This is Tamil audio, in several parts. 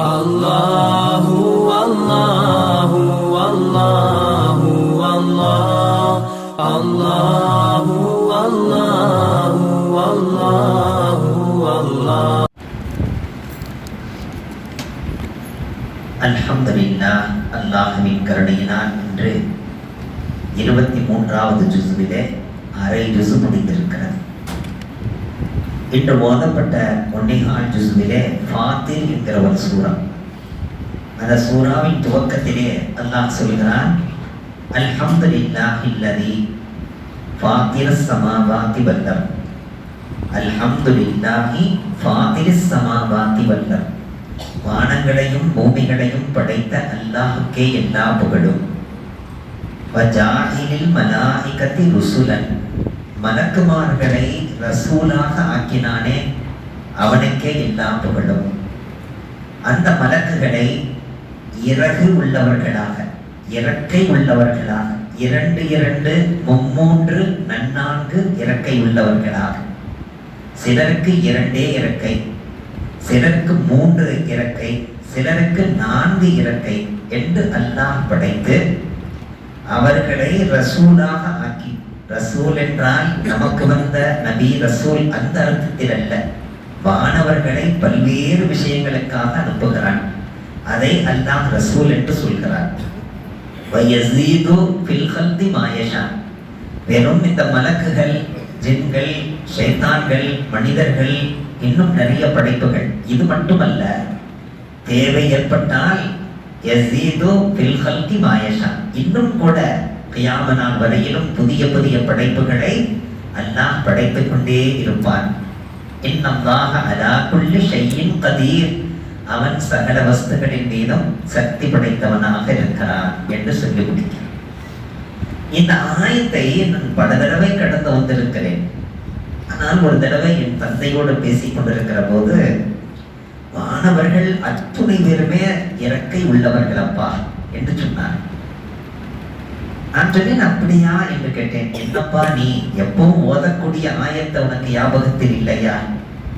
Allahu Allahu Allahu Allah Allahu Allahu Allahu Allah. அல்ஹம்துலில்லாஹ், அல்லாஹ்வின் கருணையினால் இன்று 23வது ஜுஸ்விலே அரை ஜுஸ் முடிந்திருக்கிறது. இன்று ஓதப்பட்ட 1 ஜுஸ்விலே ஃபாத்திர் என்கிற ஒரு சூரா. அந்த சூறாவின் துவக்கத்திலே அல்லாஹ் சொல்கிறான், அல்ஹம்துலில்லாஹில்லதி ஃபாத்திரஸ் ஸமாவாதி வல் அர்த். அல்ஹம்துலில்லாஹி ஃபாத்திரஸ் ஸமாவாதி வல் அர்த். வானங்களையும் பூமிகளையும் படைத்த அல்லாஹுக்கே எல்லா புகழும். வஜாஹிலில் மலாயிகத்தி ருசுலன். மலக்குமார்களை ரசூலாக ஆக்கினானே, அவனுக்கே எல்லா புகழும். அந்த மலக்குகளை இறகு உள்ளவர்களாக, இறக்கை உள்ளவர்களாக, 2 3 4 இறக்கை உள்ளவர்களாக, சிலருக்கு 2 இறக்கை, சிலருக்கு 3 இறக்கை, சிலருக்கு 4 இறக்கை என்று அல்லாஹ் படைத்து அவர்களை ரசூலாக ஆக்கி, ரசூல் என்றால் நமக்கு வந்த நபி ரசூல் அந்த அர்த்தத்தில் அல்ல, வானவர்களை பல்வேறு விஷயங்களுக்காக அனுப்புகிறான். அதை அல்லாஹ் ரசூல் என்று சொல்கிறார். வயஸீது ஃபில் ஹல்கி மா யஷா. வெறும் இந்த மலக்குகள், ஜின்கள், ஷைத்தான்கள், மனிதர்கள், இன்னும் நிறைய படைப்புகள், இது மட்டுமல்ல, தேவை ஏற்பட்டால் யஸீது ஃபில் ஹல்கி மா யஷா, இன்னும் கூட கியாம நாள் வரையிலும் புதிய புதிய படைப்புகளை அல்லாஹ் படைத்துக் கொண்டே இருப்பான். இன்னல்லாஹ அலா குல்லி ஷைஇன் கதீர். அவன் சகல வஸ்துகளின் மீதும் சக்தி படைத்தவனாக இருக்கிறான் என்று சொல்லி முடிக்கிறான். இந்த ஆயத்தை நான் பல தடவை கடந்து வந்திருக்கிறேன். ஆனால் ஒரு தடவை என் தந்தையோடு பேசிக் கொண்டிருக்கிற போது, வானவர்கள் அத்துணை பேருமே இறக்கை உள்ளவர்கள் அப்பா என்று சொன்னார். நான் சொன்னேன், அப்படியா என்று கேட்டேன். என்னப்பா நீ எப்பவும் ஓதக்கூடிய ஆயத்தை உனக்கு ஞாபகத்தில் இல்லையா?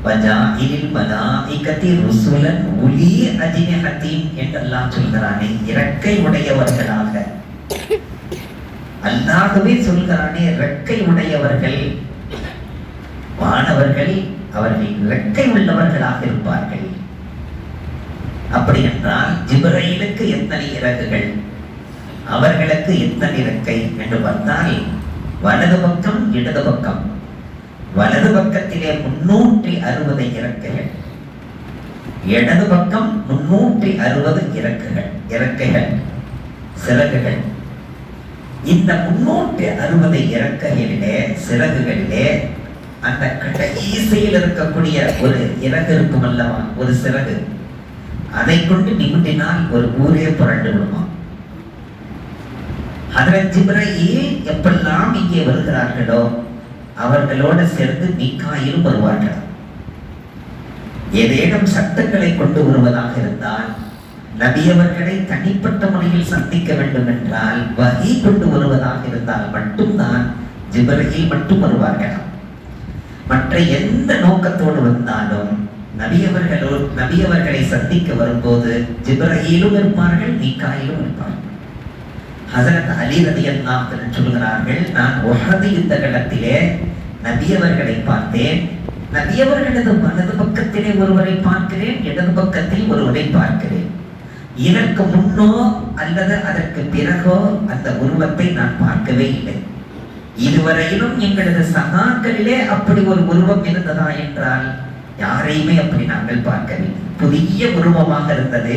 வஜாஇலில் மலாயிகத்தி ருசுலன் உலி அஜ்னிஹத்தின் என்றெல்லாம் சொல்கிறானே, இறக்கை உடையவர்களாக. அல்லாஹ்வே சொல்கிறானே, இறக்கை உடையவர்கள் வானவர்கள், அவர்கள் இறக்கை உள்ளவர்களாக இருப்பார்கள். அப்படி என்றால் ஜிப்ரீலுக்கு எத்தனை இறகுகள், அவர்களுக்கு எத்தனை இறக்கை என்று பார்த்தால், வலது பக்கம் இடது பக்கம், வலது பக்கத்திலே 360 இறக்கைகள், இடது பக்கம் 360 இறக்கைகள், சிறகுகள். இந்த 360 இறக்கைகளிலே, சிறகுகளிலே, அந்த கடைசியில் இருக்கக்கூடிய ஒரு இறகு இருக்கும் அல்லவா, ஒரு சிறகு, அதை கொண்டு நிமிட்டினால் ஒரு ஊரே புரண்டு விடுமா. ஹதரத் ஜிப்ரீல் எப்பெல்லாம் இங்கே வருகிறார்களோ அவர்களோடு சேர்ந்து மீகாயிலும் வருவார்கள். ஏதேனும் சட்டங்களை கொண்டு வருவதாக இருந்தால், நபியவர்களை தனிப்பட்ட முறையில் சந்திக்க வேண்டும் என்றால், வஹி கொண்டு வருவதாக இருந்தால் மட்டும்தான் ஜிப்ரீல் மட்டும் வருவார்கள். மற்ற எந்த நோக்கத்தோடு வந்தாலும் நபியவர்களை சந்திக்க வரும்போது ஜிப்ரீலும் இருப்பார்கள், மீகாயிலும் இருப்பார்கள். ஹஸரத் அலி ரலியல்லாஹு அன்ஹு சொல்கிறார்கள், நான் உஹது யுத்த களத்திலே நபியவர்களை பார்த்தேன். நபியவர்களது வலது பக்கத்திலே ஒருவரை பார்க்கிறேன், இடது பக்கத்தில் ஒருவரை பார்க்கிறேன். இதற்கு முன்னோ அல்லது அதற்கு பிறகோ அந்த உருவத்தை நான் பார்க்கவே இல்லை. இதுவரையிலும் எங்களது சகாக்களிலே அப்படி ஒரு உருவம் இருந்ததா என்றால் யாரையுமே அப்படி நாங்கள் பார்க்கவில்லை. புதிய உருவமாக இருந்தது.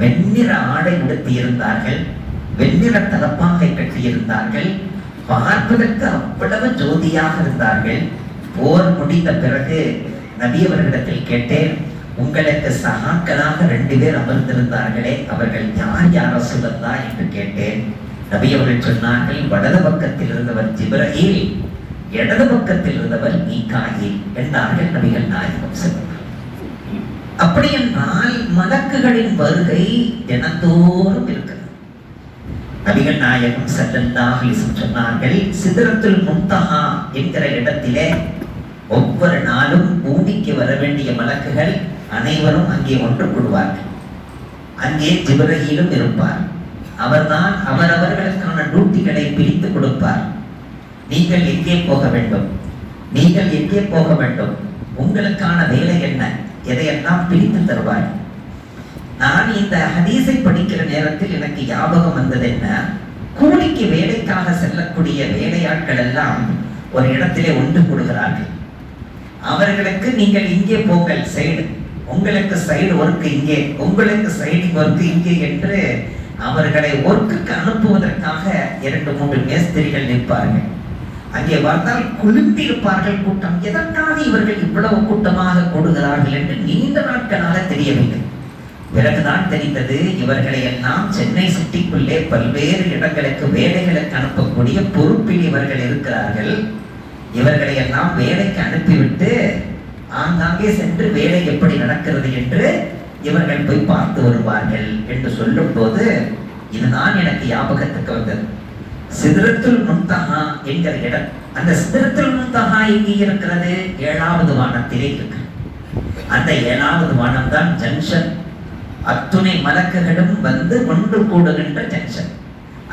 வெண்ணிற ஆடை உடுத்தி இருந்தார்கள், வெண்ணிற தலப்பாகை கட்டியிருந்தார்கள், பார்ப்பதற்கு அவ்வளவு ஜோதியாக இருந்தார்கள். போர் முடிந்த பிறகு நபியவர்களிடத்தில் கேட்டேன், உங்களுக்கு சகாக்களாக 2 பேர் அமர்ந்திருந்தார்களே, அவர்கள் யார் யார் ரசூலல்லாஹ் என்று கேட்டேன். நபியவர்கள் சொன்னார்கள், வலது பக்கத்தில் இருந்தவர் ஜிப்ரீல், இடது பக்கத்தில் இருந்தவர் மீகாயில் என்றார்கள் நபிகள் நாயகம் ஸல்லல்லாஹு அலைஹி வஸல்லம். அப்படி என்றால் மலக்குகளின் வருகை தினந்தோறும் இருக்கிறது. நபிகள் நாயகம் ஸல்லல்லாஹு அலைஹி வஸல்லம் சொன்னார்கள், சிதறத்துல் முன்தஹா என்கிற இடத்திலே ஒவ்வொரு நாளும் பூமிக்கு வர வேண்டிய மலக்குகள் அனைவரும் அங்கே ஒன்று கூடுவார்கள். அங்கே ஜிப்ரீலும் இருப்பார். அவர்தான் அவரவர்களுக்கான டியூட்டிகளை பிரித்து கொடுப்பார். நீங்கள் எங்கே போக வேண்டும், நீங்கள் எங்கே போக வேண்டும், உங்களுக்கான வேலை என்ன, எதையெல்லாம் பிரித்து தருவார். நான் இந்த ஹதீஸை படிக்கிற நேரத்தில் எனக்கு ஞாபகம் வந்தது என்ன, கூலிக்கு வேலைக்காக செல்லக்கூடிய வேலையாட்கள் எல்லாம் ஒரு இடத்திலே ஒன்று கூடுகிறார்கள். அவர்களுக்கு நீங்கள் இங்கே போங்கள் சைடு, உங்களுக்கு சைடு ஒர்க் இங்கே, உங்களுக்கு சைடு ஒர்க் இங்கே என்று அவர்களை ஒர்க்குக்கு அனுப்புவதற்காக 2-3 மேஸ்திரிகள் நிற்பார்கள். அங்கே பார்த்தால் குழும்பி இருப்பார்கள் கூட்டம். எதற்காக இவர்கள் இவ்வளவு கூட்டமாக கூடுகிறார்கள் என்று நீண்ட நாட்களாக தெரியவில்லை. பிறகுதான் தெரிந்தது, இவர்களை எல்லாம் சென்னை சிட்டிக்குள்ளே பல்வேறு இடங்களுக்கு வேலைகளுக்கு அனுப்பக்கூடிய பொறுப்பில் இவர்கள் இருக்கிறார்கள். இவர்களை எல்லாம் வேலைக்கு அனுப்பிவிட்டு ஆங்காங்கே சென்று வேலை எப்படி நடக்கிறது என்று இவர்கள் போய் பார்த்து வருவார்கள் என்று சொல்லும் போது இதுதான் எனக்கு ஞாபகத்துக்கு வந்தது. சிதறத்துல் முன்தஹா என்கிற இடம். அந்த சிதறத்துல் முன்தஹா எங்கே இருக்கிறது? 7வது வானத்திலே இருக்கு. அந்த 7வது வானம் தான் ஜங்ஷன். அத்துணை மலக்குகளும் வந்து ஒன்று கூடுகின்ற ஜங்ஷன்.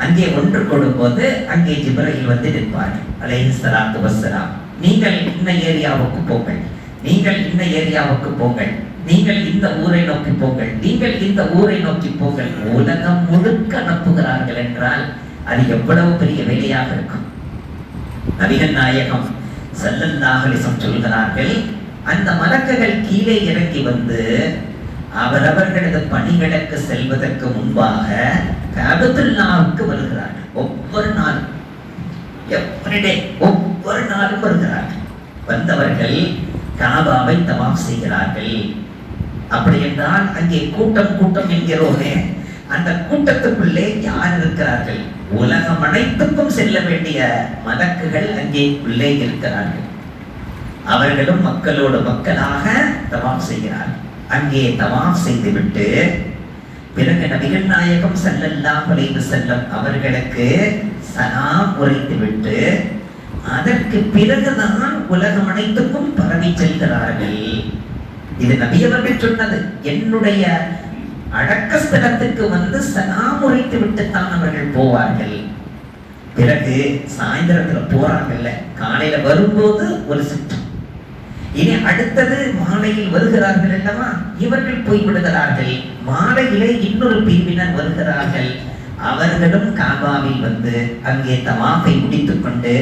அங்கே ஒன்று கூடும் போது அங்கே ஜிப்ரீல் வந்து நிற்பார்கள் அலைஹிஸ்ஸலாத்து வஸ்ஸலாம். நீங்கள் இந்த ஏரியாவுக்கு போங்கள், நீங்கள் இந்த ஏரியாவுக்கு போங்கள், நீங்கள் இந்த ஊரை நோக்கி போங்கள், நீங்கள் இந்த ஊரை நோக்கி போங்கள். உலகம் முழுக்க அனுப்புகிறார்கள் என்றால் அது எவ்வளவு பெரிய வேலையாக இருக்கும். நபிகள் நாயகம் ஸல்லல்லாஹு அலைஹி வஸல்லம் சொல்கிறார்கள், அந்த மலக்குகள் கீழே இறங்கி வந்து அவரவர்களது பணிகளுக்கு செல்வதற்கு முன்பாக கஅபத்துல்லாஹ்வுக்கு வருகிறார்கள். ஒவ்வொரு நாளும் ஒவ்வொரு நாளும் வருகிறார்கள். வந்தவர்கள் காபாவை தவாஃப் செய்கிறார்கள். அப்படி என்றால் அங்கே கூட்டம் கூட்டம் என்கிறோமே, அந்த கூட்டத்துக்குள்ளே யார் இருக்கிறார்கள்? உலகம் அனைத்துக்கும் செல்ல வேண்டிய மலக்குகள் அங்கே உள்ளே இருக்கிறார்கள். அவர்களும் மக்களோடு மக்களாக தவாஃப் செய்கிறார்கள். அங்கே தவாஃப் செய்துவிட்டு பிறகு நபிகள் நாயகம் ஸல்லல்லாஹு அலைஹி வஸல்லம் அவர்களுக்கு சலாம் உரைத்துவிட்டு அதற்கு பிறகுதான் உலகம் அனைத்துக்கும் பரவி செல்கிறார்கள். இது நபி அவர்கள் சொன்னது. என்னுடைய அடக்க ஸ்தலத்துக்கு வந்து சலாம் உரைத்து விட்டு தான் அவர்கள் போவார்கள். பிறகு சாயந்தரத்துல போறாங்கல்ல, காலையில வரும்போது ஒரு சிற்றம், இனி அடுத்தது மாலையில் வருகிறார்கள் அல்லவா, இவர்கள் போய்விடுகிறார்கள். மாலையிலே இன்னொரு பிரிவினர் வருகிறார்கள். அவர்களும் காபாவில் வந்து அங்கே தவாஃபை முடித்துக் கொண்டு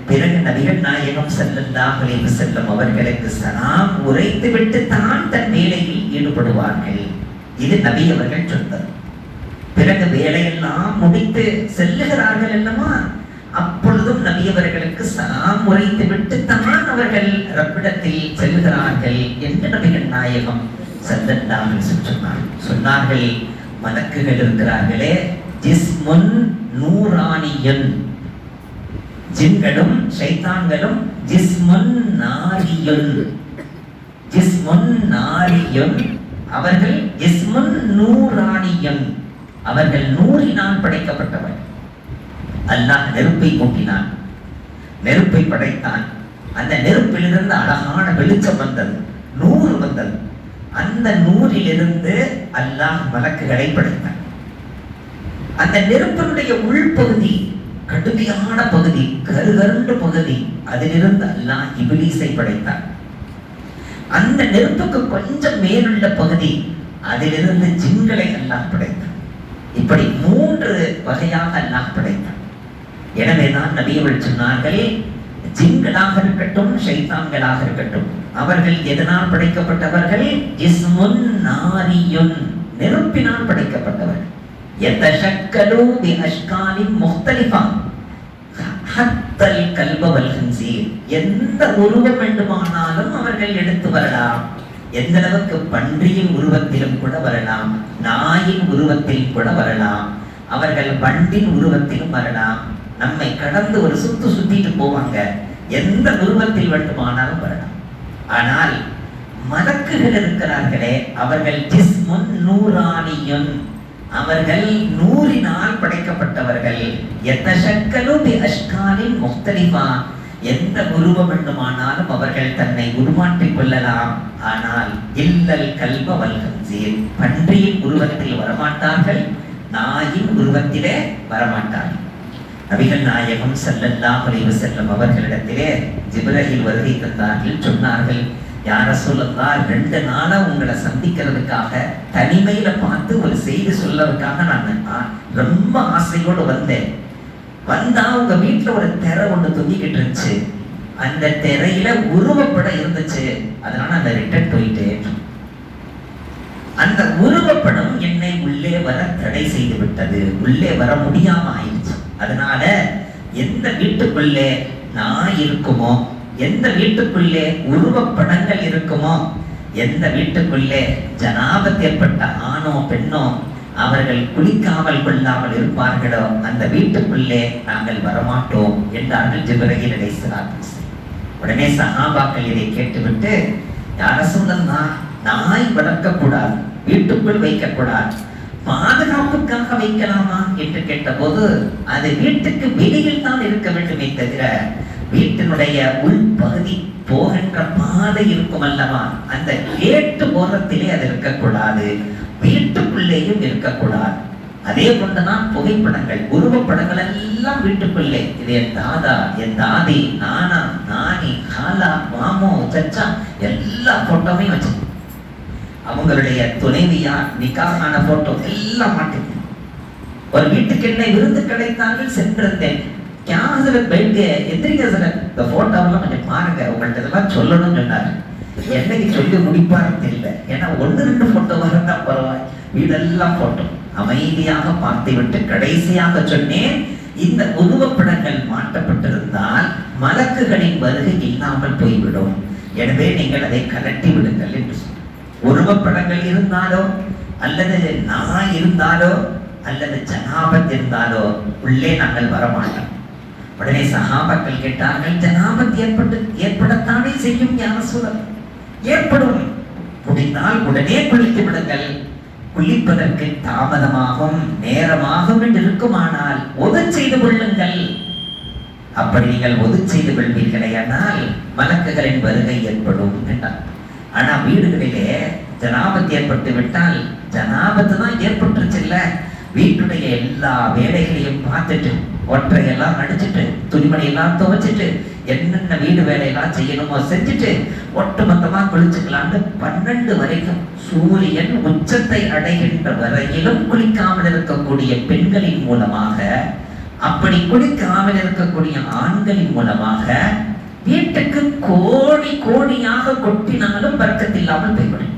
பிறகு நபிகள் நாயகம் ஸல்லல்லாஹு அலைஹி வஸல்லம் அவர்களுக்கு சலாம் உரைத்து விட்டு தான் தன் வேலையில் ஈடுபடுவார்கள். இது நபி அவர்கள் சொன்னது. பிறகு வேலையெல்லாம் முடித்து செல்லுகிறார்கள் அல்லவா, அப்பொழுதும் நபி அவர்களுக்கு சலாம் உரைத்து விட்டு தான் அவர்கள் ரப்பிடத்தில் செல்லுகிறார்கள் என்று நபிகள் நாயகம் ஸல்லல்லாஹு அலைஹி வஸல்லம் சொன்னார்கள். மலக்குகள் இருக்கிறார்களே, ஜிஸ்முன் நூரானியன், ஜின்களும் ஷைத்தான்களும் ஜிஸ்முன் நாரியுன், ஜிஸ்முன் நாரியுன், அவர்கள் ஜிஸ்முன் நூரானியன், அவர்கள் நூறினால் படைக்கப்பட்டவர். அல்லாஹ் நெருப்பை கூட்டினான், நெருப்பை படைத்தான். அந்த நெருப்பிலிருந்து அழகான வெளிச்சம் வந்தது, நூறு வந்தது. அந்த நூறிலிருந்து அல்லாஹ் மலக்குகளை படைத்தான். அந்த நெருப்பினுடைய உள்பகுதி கடுமையான பகுதி, கருகருண்ட பகுதி, அதிலிருந்து அல்லாஹ் இப்லீஸை படைத்தான். அந்த நெருப்புக்கு கொஞ்சம் மேலுள்ள பகுதி, அதிலிருந்து ஜின்களை அல்லாஹ் படைத்தான். இப்படி 3 வகையாக அல்லாஹ் படைத்தான். எனவேதான் நபியவர்கள் சொன்னார்கள், ஜின்களாக இருக்கட்டும் ஷைத்தான்களாக இருக்கட்டும், அவர்கள் எதனால் படைக்கப்பட்டவர்கள்? ஜிஸ்முன் நாரியுன், நெருப்பினால் படைக்கப்பட்டவர்கள். யதஷக்கலு பி அஷ்காலின் முக்தலிஃபா ஹத்தல் கல்ப வல் ஹின்ஸீர், எந்த உருவம் வேண்டுமானாலும் அவர்கள் எடுத்து வரலாம். எந்த அளவுக்கு பன்றியின் உருவத்திலும் கூட வரலாம், நாயின் உருவத்தில் கூட வரலாம், அவர்கள் வண்டின் உருவத்திலும் வரலாம். நம்மை கடந்து ஒரு சுத்திட்டு போவாங்க. எந்த உருவத்தில் வேண்டுமானாலும் வரலாம். ஆனால் மலக்குகள் இருக்கிறார்களே, அவர்கள் ஜிஸ்முன் நூரானியுன், அவர்கள் நூறினால் படைக்கப்பட்டவர்கள். யதஷக்கலு பி அஷ்காலின் முக்தலிஃபா, எந்த உருவம் வேண்டுமானாலும் அவர்கள் தன்னை உருமாற்றிக் கொள்ளலாம். ஆனால் இல்லல் கல்ப வல்கன்சீர், பன்றியின் உருவத்தில் வரமாட்டார்கள், நாயின் உருவத்திலே வரமாட்டார்கள். நபிகள் நாயகம் ஸல்லல்லாஹு அலைஹி வஸல்லம் அவர்களிடத்திலே ஜிப்ரீல் வருகை தந்தார்கள். சொன்னார்கள், யா ரசூலல்லாஹ், 2 நாளா உங்களை சந்திக்கிறதுக்காக தனிமையில பார்த்து ஒரு செய்தி சொல்றதுக்காக நான் ரொம்ப ஆசையோடு வந்தேன். வந்தா உங்க வீட்டுல ஒரு திரை ஒண்ணு தொங்கிக்கிட்டு இருந்துச்சு, அந்த திரையில உருவப்படம் இருந்துச்சு, அதனால அந்த ரிட்டர்ன் போயிட்டேன். அந்த உருவப்படம் என்னை உள்ளே வர தடை செய்து விட்டது, உள்ளே வர முடியாம ஆயிடுச்சு. அதனால எந்த வீட்டுக்குள்ளே நான் இருக்குமோ, எந்த வீட்டுக்குள்ளே உருவப்படங்கள் இருக்குமோ, எந்த வீட்டுக்குள்ளே ஜனாபத் ஏற்பட்ட ஆணோ பெண்ணோ அவர்கள் குளிக்காமல் கொள்ளாமல் இருப்பார்களோ அந்த வீட்டுக்குள்ளே நாங்கள் வரமாட்டோம் என்றார்கள் ஜிப்ரீல் அலைஹிஸ்ஸலாத்து. உடனே சஹாபாக்கள் இதை கேட்டுவிட்டு, யா ரசூலல்லாஹ், நாய் வளர்க்கக்கூடாது, வீட்டுக்குள் வைக்கக்கூடாது, பாதுகாப்புக்காக வைக்கலாமா என்று கேட்டபோது, அது வீட்டுக்கு வெளியில் தான் இருக்க வேண்டுமே தவிர வீட்டினுடைய உள்பகுதி போகின்ற பாதை இருக்கும் அல்லவா, அந்த கேட்டு ஓரத்திலே அது இருக்கக்கூடாது, வீட்டுக்குள்ளேயும் இருக்கக்கூடாது. அதே போன்றுதான் புகைப்படங்கள், உருவப்படங்கள் எல்லாம் வீட்டுக்குள்ளே. இது என் தாதா, என் தாதி, நானா, நானி, காலா, மாமோ, சச்சா, எல்லா போட்டோவையும் வச்சு அவங்களுடைய துணைவியா நிக்காஹான போட்டோ எல்லாம் மாட்டேன். ஒரு வீட்டுக்கு என்ன விருந்து கிடைத்தார்கள், சென்றிருந்தேன். இந்த போட்டோவெல்லாம் கொஞ்சம் பாருங்க, உங்கள்ட்ட இதெல்லாம் சொல்லணும்னு சொன்னாரு. என்னைக்கு சொல்லி முடிப்பாருன்னு தெரியல. ஏன்னா 1-2 போட்டோ வரதா பரவாயில்ல, வீடெல்லாம் போட்டோ. அமைதியாக பார்த்து விட்டு கடைசியாக சொன்னேன், இந்த உருவப்படங்கள் மாற்றப்பட்டிருந்தால் மலக்குகளின் வருகை இல்லாமல் போய்விடும், எனவே நீங்கள் அதை கலட்டி விடுங்கள் என்று சொன்னார். உருவப்படங்கள் இருந்தாலோ அல்லது நான் இருந்தாலோ அல்லது ஜனாபத் இருந்தாலோ உள்ளே நாங்கள் வரமாட்டோம். உடனே சஹாபாக்கள் கேட்டார்கள், ஜனாபத் ஏற்படத்தானே செய்யும் யா ரசூலல்லாஹ்? ஏற்படும், முடிந்தால் உடனே குளித்து விடுங்கள், குளிப்பதற்கு தாமதமாகும், நேரமாகும் என்று இருக்குமானால் ஒது செய்து கொள்ளுங்கள். அப்படி நீங்கள் ஒது செய்து கொள்வீர்களேயானால் மலக்குகளின் வருகை ஏற்படும் என்றார். ஆனா வீடுகளிலே ஜனாபத் ஏற்பட்டு விட்டால், ஜனாபத்து தான் ஏற்பட்டுருச்சு இல்ல, வீட்டுடைய எல்லா வேலைகளையும் பார்த்துட்டு ஒற்றையெல்லாம் அடிச்சுட்டு துணிமணி எல்லாம் துவைச்சிட்டு என்னென்ன வீடு வேலையெல்லாம் செய்யணுமோ செஞ்சுட்டு ஒட்டுமொத்தமா குளிச்சுக்கலான்னு 12 வரைக்கும் சூரியன் உச்சத்தை அடைகின்ற வரையிலும் குளிக்காமல் இருக்கக்கூடிய பெண்களின் மூலமாக, அப்படி குளிக்காமல் இருக்கக்கூடிய ஆண்களின் மூலமாக வீட்டுக்கு கோடி கோடியாக கொட்டினாலும் பறக்கத்து இல்லாமல் போய்விடும்.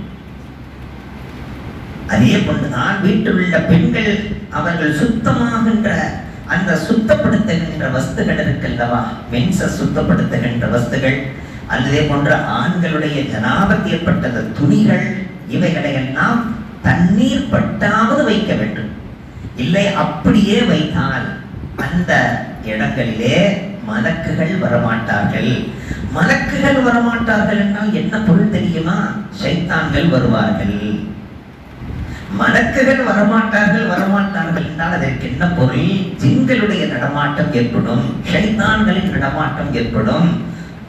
அதே போன்றுதான் வீட்டில் உள்ள பெண்கள் அவர்கள் சுத்தமாகின்ற அந்த சுத்தப்படுத்துகின்ற வஸ்துகள் இருக்கல்லவா, மென்ச சுத்தப்படுத்துகின்ற வஸ்துகள், அதே போன்ற ஆண்களுடைய ஜனாபத் ஏற்பட்ட துணிகள், இவைகளை எல்லாம் தண்ணீர் பட்டாவது வைக்க வேண்டும். இல்லை அப்படியே வைத்தால் அந்த இடங்களிலே மலக்குகள் வரமாட்டார்கள். மலக்குகள் வரமாட்டார்கள் என்றால் என்ன பொருள் தெரியுமா? ஷைத்தான்கள் வருவார்கள். மலக்குகள் வரமாட்டார்கள் என்றால் அதற்கு என்ன பொருள்? ஜின்களுடைய நடமாட்டம் ஏற்படும், ஷைத்தான்களின் நடமாட்டம் ஏற்படும்,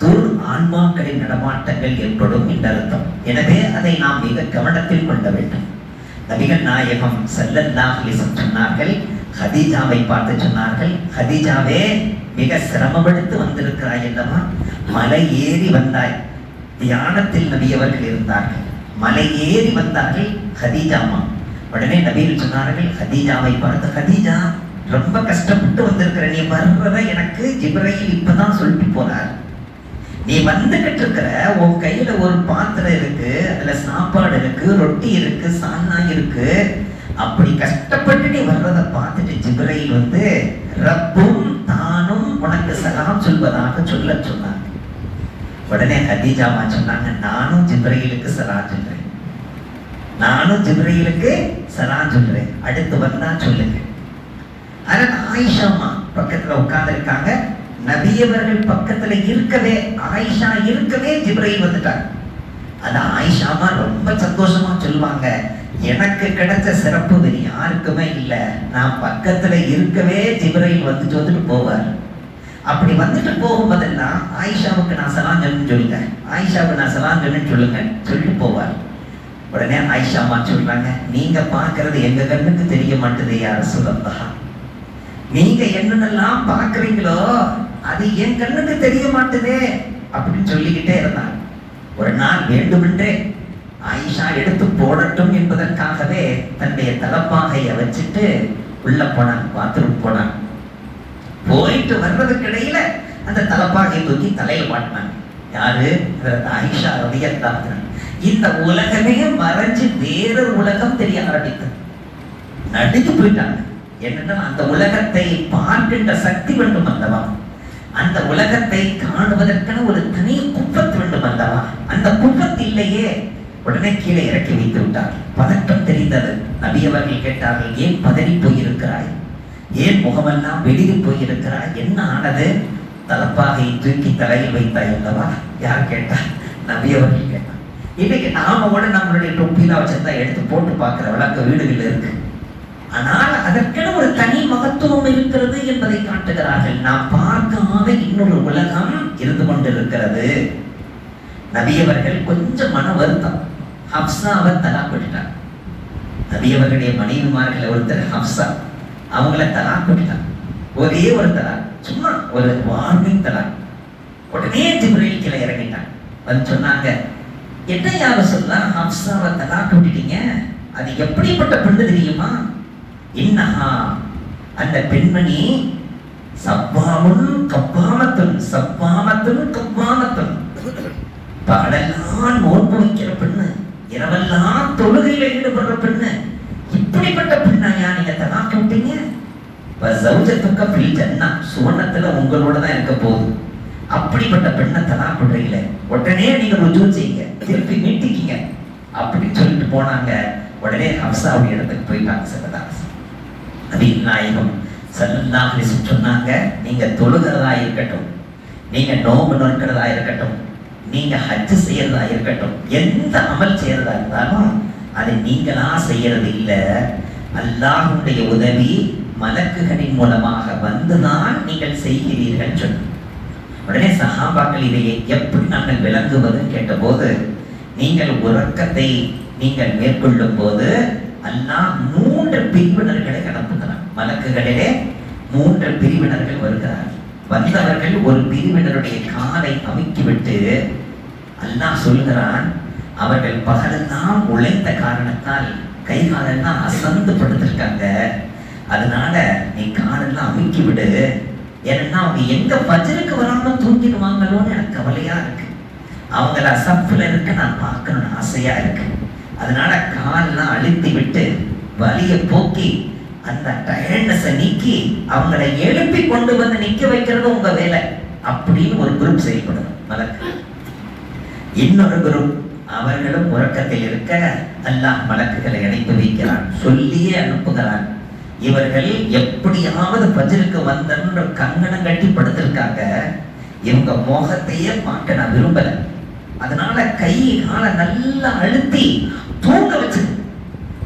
துர் ஆன்மாக்களின் நடமாட்டங்கள் ஏற்படும் என்ற அர்த்தம். எனவே அதை நாம் மிக கவனத்தில் கொள்ள வேண்டும். நபிகள் நாயகம் ஸல்லல்லாஹு அலைஹி வஸல்லம் சொன்னார்கள், ஹதீஜாவை பார்த்து சொன்னார்கள், ஹதீஜாவே மிக சிரமப்படுத்தி வந்திருக்கிறாய் அல்லவா, மலை ஏறி வந்தாய். தியானத்தில் நபி அவர்கள் இருந்தார்கள், மலை ஏறி வந்தார்கள் ஹதீஜாமா. உடனே நபிகள் சொன்னார்கள் ஹதீஜாவை பார்த்து, ஹதீஜா ரொம்ப கஷ்டப்பட்டு வந்திருக்கிற, நீ வர்றத எனக்கு ஜிப்ரீல் இப்பதான் சொல்லிட்டு போறார். நீ வந்துகிட்டு இருக்கிற, உன் கையில ஒரு பாத்திரம் இருக்கு, அதுல சாப்பாடு இருக்கு, ரொட்டி இருக்கு, சால்னா இருக்கு. அப்படி கஷ்டப்பட்டு நீ வர்றதை பார்த்துட்டு ஜிப்ரீல் வந்து ரப்பும் தானும் உனக்கு சலாம் சொல்வதாக சொல்ல சொன்னாங்க. உடனே ஹதீஜாமா சொன்னாங்க, நானும் ஜிப்ரீலுக்கு சலாம் சொல்றேன், நானும் ஜிப்ரீலுக்கு சலாம் சொல்றேன், அடுத்து வந்தா சொல்லுங்க. அதனால ஆயிஷாமா பக்கத்துல உட்கார்ந்து இருக்காங்க. நபியவர்கள் பக்கத்துல இருக்கவே, ஆயிஷா இருக்கவே ஜிப்ரீல் வந்துட்டாங்க. அது ஆயிஷாமா ரொம்ப சந்தோஷமா சொல்லுவாங்க, எனக்கு கிடைச்ச சிறப்பு வேறு யாருக்குமே இல்லை, நான் பக்கத்துல இருக்கவே ஜிப்ரீல் வந்துட்டு போவார். அப்படி வந்துட்டு போகும்போதெல்லாம் ஆயிஷாவுக்கு நான் சலாம் சொல்லுங்க, ஆயிஷாவுக்கு நான் சலாம் சொல்லுங்க சொல்லிட்டு போவார். உடனே ஆயிஷா அம்மா சொல்றாங்க, நீங்க பார்க்கறது எங்க கண்ணுக்கு தெரிய மாட்டேது யார சொல்லலாம், நீங்க என்னென்னலாம் பார்க்கறீங்களோ அது என் கண்ணுக்கு தெரிய மாட்டுதே அப்படின்னு சொல்லிக்கிட்டே இருந்தாங்க. ஒரு நாள் வேண்டுமென்றே ஆயிஷா எடுத்து போடட்டும் என்பதற்காகவே தன்னுடைய தலப்பாகையை வச்சுட்டு உள்ள போனான், பாத்ரூம் போனான். போயிட்டு வர்றதுக்கு இடையில அந்த தலப்பாகையை தூக்கி தலையில மாட்டினாங்க. யாரு? ஆயிஷா ரலியல்லாஹு. இந்த உலகமே மறைஞ்சு வேறு உலகம் தெரிய ஆரம்பித்தது. நடுங்கி போயிட்டாங்க. என்னன்னா அந்த உலகத்தை பார்க்கின்ற சக்தி வேண்டும் அல்லவா, அந்த உலகத்தை காணுவதற்கான ஒரு தனி குப்பத் வேண்டும் அல்லவா, அந்த குப்பத் இல்லையே. உடனே கீழே இறக்கி வைத்து விட்டார். பதட்டம் தெரிந்தது. நபி அவர்கள் கேட்டார்கள், ஏன் பதறி போயிருக்கிறாய், ஏன் முகமெல்லாம் வெளியே போயிருக்கிறாய், என்ன ஆனது? தலப்பாகை தூக்கி தலையில் வைத்தாய் அல்லவா. யார் கேட்டா? நபி அவர்கள் கேட்டார். இன்னைக்கு நாம கூட நம்மளுடைய தொப்பிலாம் வச்சிருந்தா எடுத்து போட்டு பார்க்கிற வழக்க வீடுகள் இருக்கு. ஆனால் அதற்கென ஒரு தனி மகத்துவம் இருக்கிறது என்பதை காட்டுகிறார்கள். நாம் பார்க்காத இன்னொரு உலகம் இருந்து கொண்டிருக்கிறது. நபி அவர்கள் கொஞ்சம் மன வருத்தம். ஹப்சாவை தலாக் விட்டுட்டார். நபி அவர்களுடைய மனைவிமார்கள் ஒருத்தர் ஹப்சா, அவங்கள தலாக் விட்டுட்டார். ஒரே ஒரு தலாக், சும்மா ஒரு வார்னிங் தலாக். உடனே ஜிப்ரீல் கீழே இறங்கிட்டாங்க. வந்து சொன்னாங்க, என்ன யார சொல்லலாம், ஹப்சாவை தலாக் விட்டுட்டீங்க, அது எப்படிப்பட்ட பெண்ணு தெரியுமா? இன்னஹா, அந்த பெண்மணி சப்பாமுன் கப்பாமத்துன், சப்பாமத்துன் கப்பாமத்துன், பகலெல்லாம் நோன்பு வைக்கிற பெண்ணு, இரவெல்லாம் தொழுகையில ஈடுபடுற பெண்ணு, இப்படிப்பட்ட பெண்ணாயா நீங்க தலாக் விட்டீங்க? வஸௌஜத்துக ஃபில் ஜன்னah, சுவனத்துல உங்களோட தான் இருக்க போகுது. அப்படிப்பட்ட பெண்ணை தலாக் விடுறீங்களே, உடனே நீங்க ருஜூ செய்யுங்க, திருப்பி மீட்டிக்கிங்க அப்படின்னு சொல்லிட்டு போனாங்க. உடனே ஹப்சாவுடைய இடத்துக்கு போயிட்டாங்க. சல்லல்லாஹு நபி நாயகம் ஸல்லல்லாஹு அலைஹி வஸல்லம் சொன்னாங்க, நீங்க தொழுகிறதா இருக்கட்டும், நீங்க நோன்பு நோக்கிறதா இருக்கட்டும், நீங்க ஹஜ் செய்யறதா இருக்கட்டும், எந்த அமல் செய்யறதா இருந்தாலும் அதை நீங்களா செய்யறது இல்ல, அல்லாஹ்வுடைய உதவி மலக்குகளின் மூலமாக வந்துதான் நீங்கள் செய்கிறீர்கள் சொன்னார். உடனே சஹாபாக்கள் இதை எப்படி நாங்கள் விளங்குவதுன்னு கேட்டபோது, நீங்கள் உறக்கத்தை நீங்கள் மேற்கொள்ளும் போது அல்லாஹ் 3 பிரிவினர்களை அனுப்புகிறார். மலக்குகளிலே 3 பிரிவினர்கள் வருகிறார்கள். வந்தவர்கள் ஒரு பிரிவினருடைய காலை அமுக்கிவிட்டு அல்லாஹ் சொல்கிறான், அவர்கள் பகலெல்லாம் உழைத்த காரணத்தால் கை காலெல்லாம் அசந்து படுத்திருக்காங்க, அதனால நீ காலெல்லாம் அமுக்கி விடு, ஏன்னா அவங்க எங்க பஜருக்கு வராம தூங்கிடுவாங்களோன்னு எனக்கு கவலையா இருக்கு, அவங்கள சப்புல இருக்க நான் பார்க்கணும்னு ஆசையா இருக்கு, அதனால காலெல்லாம் அழுத்தி விட்டு வலிய போக்கி அந்த டயர்ட்னஸை நீக்கி அவங்களை எழுப்பி கொண்டு வந்து நிக்க வைக்கிறது உங்க வேலை அப்படின்னு ஒரு குரூப் செயல்படும் மலக்கு. இன்னொரு குரூப் அவர்களும் உறக்கத்தில் இருக்க அல்லாஹ் மலக்குகளை அனுப்பி வைக்கிறான், சொல்லியே அனுப்புகிறான். இவர்கள் எப்படியாவது பஜருக்கு வந்தன்னு கங்கணம் கட்டி படுத்திருக்காங்க, இவங்க மோகத்தையே பார்க்க நான் விரும்பல, அதனால கை கால நல்லா அழுத்தி தூங்க வச்சு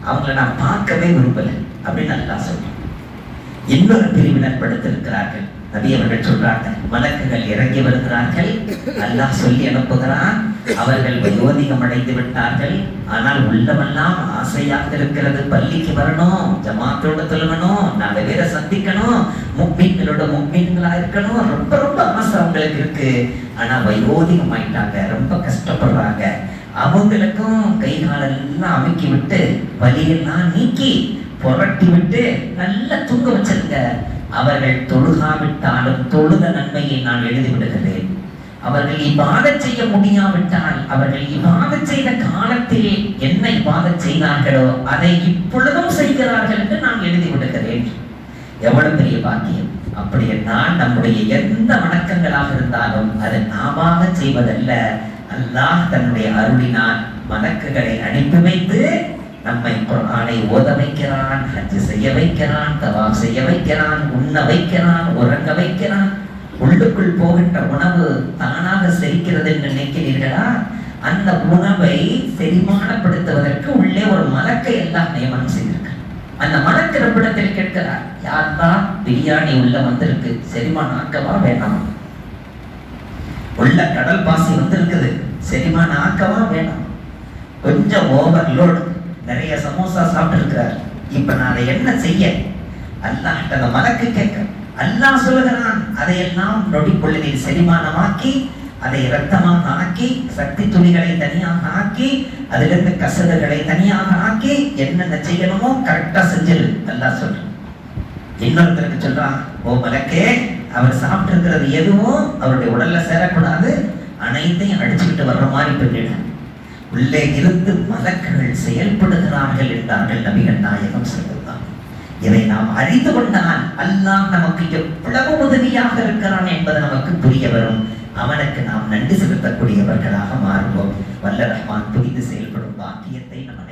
அவங்கள நான் பார்க்கவே விரும்பல அப்படின்னு நல்லா சொல்றேன். இன்னொரு பிரிவினர் படுத்திருக்கிறார்கள். நபி அவர்கள் சொல்றாங்க, மலக்குகள் இறங்கி வருகிறார்கள், அல்லாஹ் சொல்லி அனுப்புகிறான், அவர்கள் வயோதிகம் அடைந்து விட்டார்கள், ஆனால் உள்ளமெல்லாம் ஆசையாக இருக்கிறது, பள்ளிக்கு வரணும், ஜமாத்தோட தொழுகணும், 4 பேரை சந்திக்கணும், முக்மீன்களோட முக்மீன்களா இருக்கணும், ரொம்ப ரொம்ப ஆசை அவங்களுக்கு இருக்கு, ஆனா வயோதிகம் ஆயிட்டாங்க, ரொம்ப கஷ்டப்படுறாங்க, அவங்களுக்கும் கை காலெல்லாம் அமுக்கி விட்டு வலியெல்லாம் நீக்கி புரட்டி விட்டு நல்லா தூங்க வச்சிருங்க, அவர்கள் தொழுகாவிட்டாலும் தொழுத நன்மையை நான் எழுதி விடுகிறேன், அவர்கள் இபாதத் செய்ய முடியாவிட்டால் அவர்கள் இபாதத் செய்த காலத்தில் என்ன இபாதத் செய்தார்களோ அதை இப்பொழுதும் செய்கிறார்கள் என்று நான் எழுதி விடுகிறேன். எவ்வளவு பெரிய பாக்கியம்! அப்படி என்றால் நம்முடைய எந்த வணக்கங்களாக இருந்தாலும் அது நாமாக செய்வதல்ல, அல்லாஹ் தன்னுடைய அருளினால் மலக்குகளை அனுப்பி வைத்து நம்மை குர்ஆனை ஓத வைக்கிறான், ஹஜ் செய்ய வைக்கிறான், தவாஃப் செய்ய வைக்கிறான், உண்ண வைக்கிறான், உறங்க வைக்கிறான். உள்ளுக்குள் போகின்ற உணவு தானாக செரிக்கிறது என்று நினைக்கிறீர்களா? அந்த உணவை செரிமானப்படுத்துவதற்கு உள்ளே ஒரு மலக்கை எல்லாம் நியமனம் செய்திருக்க. அந்த மலக்கு ரப்பிடத்தில் கேட்கிறார், யார்தான் பிரியாணி உள்ள வந்திருக்கு, செரிமானம் ஆக்கவா வேணாம்? உள்ள கடல் பாசி வந்திருக்குது, செரிமானம் ஆக்கவா வேணாம்? கொஞ்சம் ஓவர்லோடு, நிறைய சமோசா சாப்பிட்டு இருக்கிறார். இப்ப நான் அதை என்ன செய்ய? அல்லாஹ் அந்த மலக்கு கேட்க, அல்லாஹ் சொல்லுகிறான், அதையெல்லாம் நொடிக்குள்ள நீ செரிமானமாக்கி, அதை இரத்தமாக ஆக்கி, சக்தி துளிகளை தனியாக ஆக்கி, அதிலிருந்து கசடுகளை தனியாக ஆக்கி, என்னென்ன செய்யணுமோ கரெக்டா செஞ்சிரு அல்லாஹ் சொல்றான். இன்னொருத்தருக்கு சொல்றான், ஓ மலக்கே, அவர் சாப்பிட்டு இருக்கிறது எதுவும் அவருடைய உடல்ல சேரக்கூடாது, அனைத்தையும் அடிச்சுக்கிட்டு வர்ற மாதிரி பண்ணிடு. உள்ளே இருந்து மலக்குகள் செயல்படுகிறார்கள் என்றார்கள் நபிகள் நாயகம் ஸல்லல்லாஹு. இதை நாம் அறிந்து கொண்டால் அல்லாஹ் நமக்கு எவ்வளவு உதவியாக இருக்கிறான் என்பது நமக்கு புரிய வரும். அவனுக்கு நாம் நன்றி செலுத்தக்கூடியவர்களாக மாறுவோம். வல்ல ரஹ்மான் புரிந்து செயல்படும் பாக்கியத்தை நம்ம